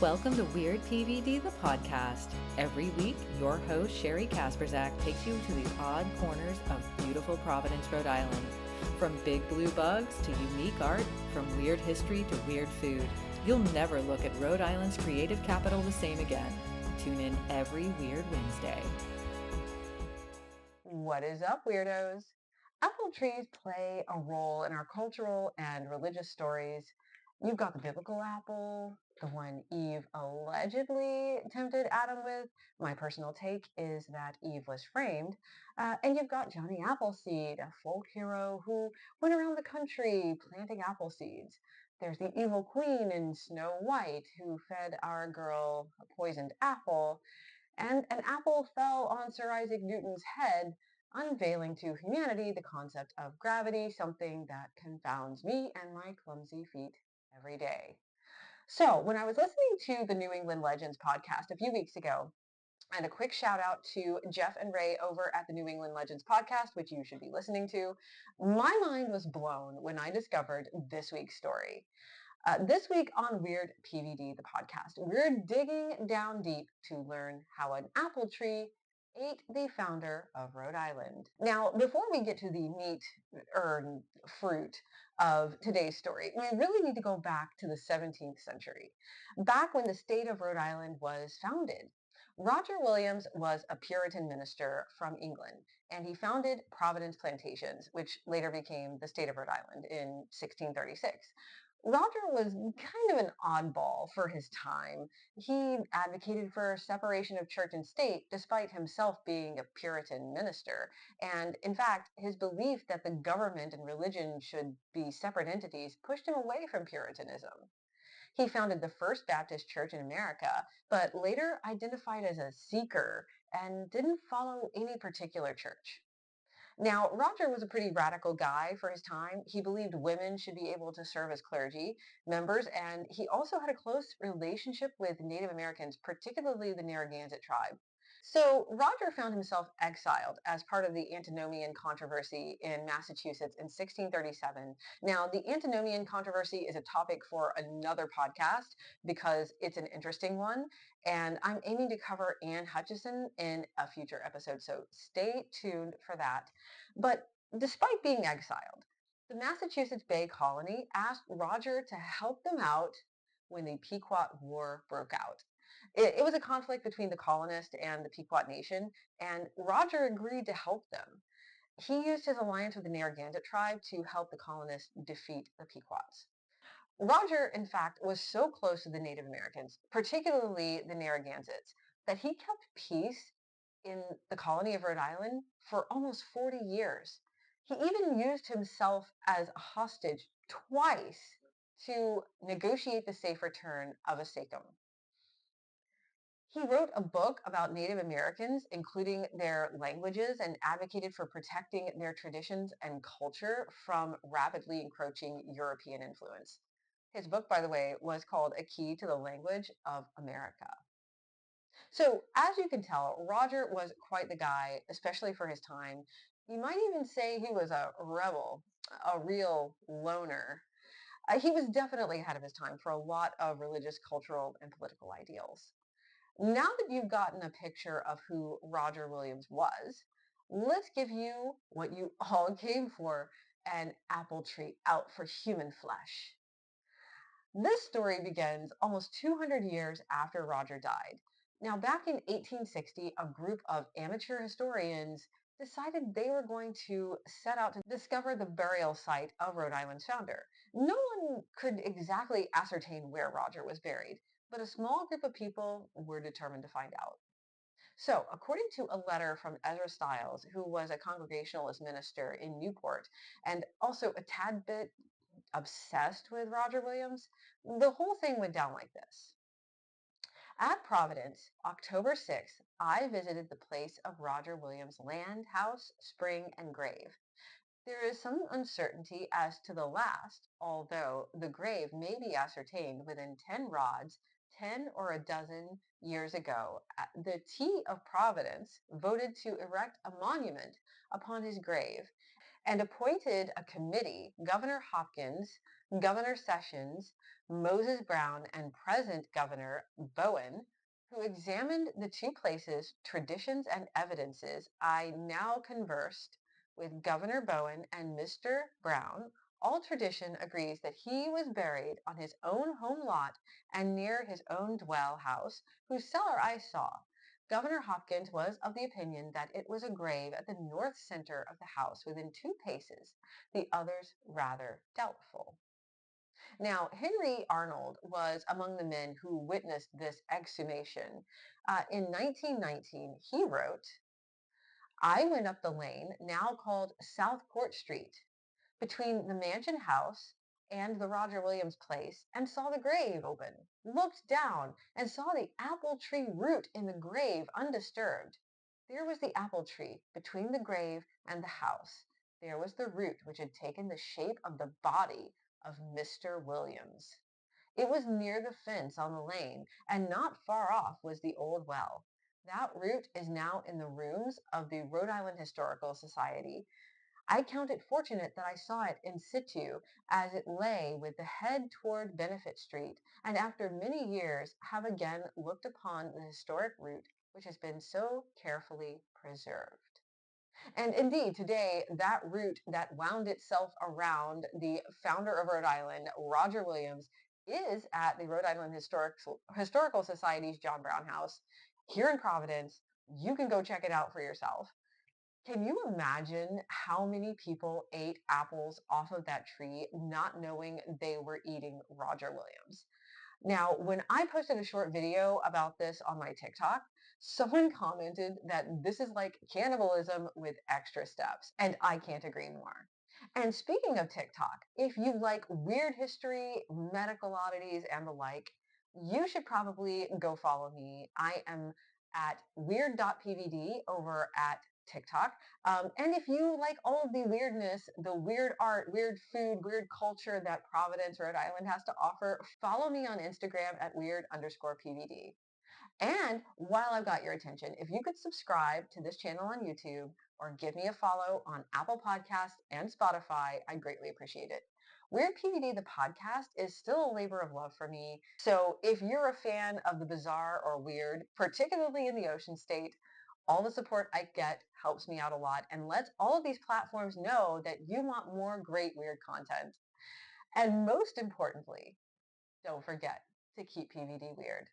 Welcome to Weird PVD, the podcast. Every week, your host, Sherry Kasperzak, takes you to the odd corners of beautiful Providence, Rhode Island. From big blue bugs to unique art, from weird history to weird food, you'll never look at Rhode Island's creative capital the same again. Tune in every Weird Wednesday. What is up, weirdos? Apple trees play a role in our cultural and religious stories. You've got the biblical apple, the one Eve allegedly tempted Adam with. My personal take is that Eve was framed. And you've got Johnny Appleseed, a folk hero who went around the country planting apple seeds. There's the evil queen in Snow White who fed our girl a poisoned apple. And an apple fell on Sir Isaac Newton's head, unveiling to humanity the concept of gravity, something that confounds me and my clumsy feet every day. So when I was listening to the New England Legends podcast a few weeks ago, and a quick shout out to Jeff and Ray over at the New England Legends podcast, which you should be listening to, my mind was blown when I discovered this week's story. This week on Weird PVD, the podcast, we're digging down deep to learn how an apple tree ate the founder of Rhode Island. Now, before we get to the meat or fruit of today's story, we really need to go back to the 17th century, back when the state of Rhode Island was founded. Roger Williams was a Puritan minister from England, and he founded Providence Plantations, which later became the state of Rhode Island in 1636. Roger was kind of an oddball for his time. He advocated for separation of church and state despite himself being a Puritan minister. And in fact, his belief that the government and religion should be separate entities pushed him away from Puritanism. He founded the First Baptist Church in America, but later identified as a seeker and didn't follow any particular church. Now, Roger was a pretty radical guy for his time. He believed women should be able to serve as clergy members, and he also had a close relationship with Native Americans, particularly the Narragansett tribe. So Roger found himself exiled as part of the Antinomian controversy in Massachusetts in 1637. Now, the Antinomian controversy is a topic for another podcast because it's an interesting one, and I'm aiming to cover Anne Hutchison in a future episode, so stay tuned for that. But despite being exiled, the Massachusetts Bay Colony asked Roger to help them out when the Pequot War broke out. It was a conflict between the colonists and the Pequot Nation, and Roger agreed to help them. He used his alliance with the Narragansett tribe to help the colonists defeat the Pequots. Roger, in fact, was so close to the Native Americans, particularly the Narragansetts, that he kept peace in the colony of Rhode Island for almost 40 years. He even used himself as a hostage twice to negotiate the safe return of a Sachem. He wrote a book about Native Americans, including their languages, and advocated for protecting their traditions and culture from rapidly encroaching European influence. His book, by the way, was called A Key to the Language of America. So as you can tell, Roger was quite the guy, especially for his time. You might even say he was a rebel, a real loner. He was definitely ahead of his time for a lot of religious, cultural, and political ideals. Now that you've gotten a picture of who Roger Williams was, let's give you what you all came for, an apple tree out for human flesh. This story begins almost 200 years after Roger died. Now, back in 1860, a group of amateur historians decided they were going to set out to discover the burial site of Rhode Island's founder. No one could exactly ascertain where Roger was buried, but a small group of people were determined to find out. So, according to a letter from Ezra Stiles, who was a Congregationalist minister in Newport and also a tad bit obsessed with Roger Williams, the whole thing went down like this. At Providence, October 6th, I visited the place of Roger Williams' land, house, spring, and grave. There is some uncertainty as to the last, although the grave may be ascertained within 10 rods, 10 or a dozen years ago. The T of Providence voted to erect a monument upon his grave and appointed a committee, Governor Hopkins, Governor Sessions, Moses Brown, and present Governor Bowen, who examined the two places' traditions and evidences, I now conversed with Governor Bowen and Mr. Brown. All tradition agrees that he was buried on his own home lot and near his own dwell house, whose cellar I saw. Governor Hopkins was of the opinion that it was a grave at the north center of the house within 2 paces, the others rather doubtful. Now, Henry Arnold was among the men who witnessed this exhumation. In 1919, he wrote, I went up the lane now called Southport Street between the Mansion House and the Roger Williams place and saw the grave open, looked down and saw the apple tree root in the grave undisturbed. There was the apple tree between the grave and the house. There was the root which had taken the shape of the body of Mr. Williams. It was near the fence on the lane, and not far off was the old well. That root is now in the rooms of the Rhode Island Historical Society. I count it fortunate that I saw it in situ as it lay with the head toward Benefit Street, and after many years have again looked upon the historic route which has been so carefully preserved. And indeed, today, that route that wound itself around the founder of Rhode Island, Roger Williams, is at the Rhode Island Historical Society's John Brown House here in Providence. You can go check it out for yourself. Can you imagine how many people ate apples off of that tree not knowing they were eating Roger Williams? Now, when I posted a short video about this on my TikTok, someone commented that this is like cannibalism with extra steps, and I can't agree more. And speaking of TikTok, if you like weird history, medical oddities, and the like, you should probably go follow me. I am at weird.pvd over at TikTok. And if you like all of the weirdness, the weird art, weird food, weird culture that Providence, Rhode Island has to offer, follow me on Instagram at weird_PVD. And while I've got your attention, if you could subscribe to this channel on YouTube or give me a follow on Apple Podcasts and Spotify, I'd greatly appreciate it. Weird PVD, the podcast, is still a labor of love for me. So if you're a fan of the bizarre or weird, particularly in the Ocean State, all the support I get helps me out a lot and lets all of these platforms know that you want more great weird content. And most importantly, don't forget to keep PVD weird.